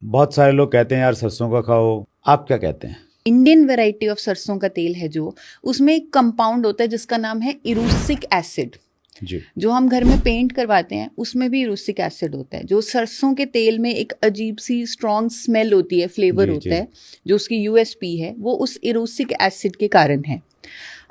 बहुत सारे लोग कहते हैं यार सरसों का खाओ, आप क्या कहते हैं? इंडियन वैरायटी ऑफ सरसों का तेल है जो, उसमें एक कंपाउंड होता है जिसका नाम है इरूसिक एसिड। जी। जो हम घर में पेंट करवाते हैं उसमें भी इरूसिक एसिड होता है। जो सरसों के तेल में एक अजीब सी स्ट्रॉन्ग स्मेल होती है, फ्लेवर जी होता जी। है, जो उसकी यूएसपी है, वो उस इरूसिक एसिड के कारण है।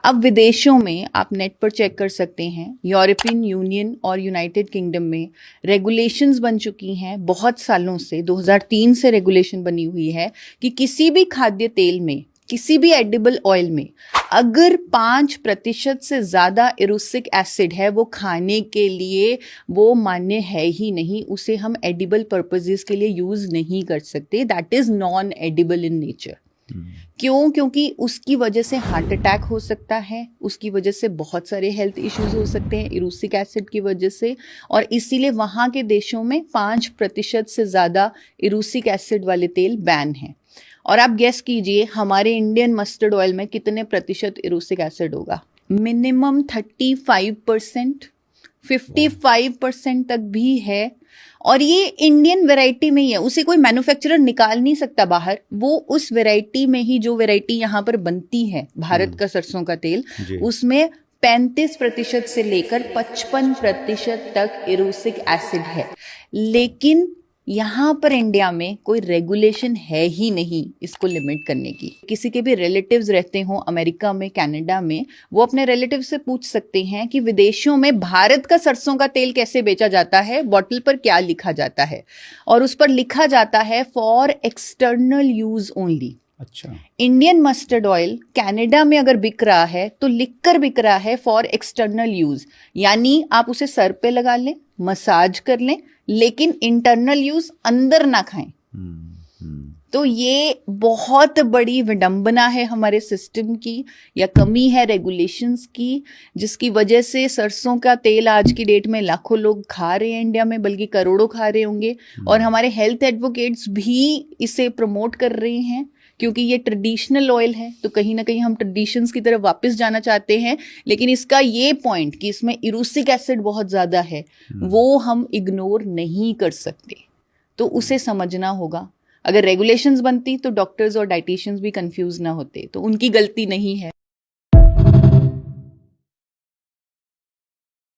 अब विदेशों में आप नेट पर चेक कर सकते हैं, यूरोपियन यूनियन और यूनाइटेड किंगडम में रेगुलेशंस बन चुकी हैं बहुत सालों से। 2003 से रेगुलेशन बनी हुई है कि किसी भी खाद्य तेल में, किसी भी एडिबल ऑयल में अगर 5% से ज़्यादा इरूसिक एसिड है, वो खाने के लिए वो मान्य है ही नहीं। उसे हम एडिबल पर्पजेस के लिए यूज़ नहीं कर सकते। That is non edible in nature. क्यों? क्योंकि उसकी वजह से हार्ट अटैक हो सकता है, उसकी वजह से बहुत सारे हेल्थ इश्यूज हो सकते हैं इरूसिक एसिड की वजह से। और इसीलिए वहाँ के देशों में 5% से ज़्यादा इरूसिक एसिड वाले तेल बैन हैं। और आप गेस कीजिए हमारे इंडियन मस्टर्ड ऑयल में कितने प्रतिशत इरूसिक एसिड होगा? मिनिमम 35%, 55% तक भी है। और ये इंडियन वैरायटी में ही है, उसे कोई मैन्युफैक्चरर निकाल नहीं सकता बाहर। वो उस वैरायटी में ही, जो वैरायटी यहाँ पर बनती है भारत का सरसों का तेल, जी। उसमें 35% से लेकर 55% तक इरूसिक एसिड है। लेकिन यहाँ पर इंडिया में कोई रेगुलेशन है ही नहीं इसको लिमिट करने की। किसी के भी रिलेटिव्स रहते हो अमेरिका में, कनाडा में, वो अपने रिलेटिव से पूछ सकते हैं कि विदेशों में भारत का सरसों का तेल कैसे बेचा जाता है, बॉटल पर क्या लिखा जाता है, और उस पर लिखा जाता है फॉर एक्सटर्नल यूज ओनली। अच्छा। इंडियन मस्टर्ड ऑयल कनाडा में अगर बिक रहा है तो लिखकर बिक रहा है फॉर एक्सटर्नल यूज, यानी आप उसे सर पे लगा लें, मसाज कर लें, लेकिन इंटरनल यूज अंदर ना खाएं। तो ये बहुत बड़ी विडंबना है हमारे सिस्टम की, या कमी है रेगुलेशंस की, जिसकी वजह से सरसों का तेल आज की डेट में लाखों लोग खा रहे हैं इंडिया में, बल्कि करोड़ों खा रहे होंगे। और हमारे हेल्थ एडवोकेट्स भी इसे प्रमोट कर रहे हैं, क्योंकि ये ट्रेडिशनल ऑयल है। तो कहीं ना कहीं हम ट्रेडिशंस की तरफ वापस जाना चाहते हैं। लेकिन इसका ये पॉइंट कि इसमें इरूसिक एसिड बहुत ज़्यादा है, वो हम इग्नोर नहीं कर सकते। तो उसे समझना होगा। अगर रेगुलेशंस बनती तो डॉक्टर्स और डाइटिशियंस भी कंफ्यूज ना होते। तो उनकी गलती नहीं है।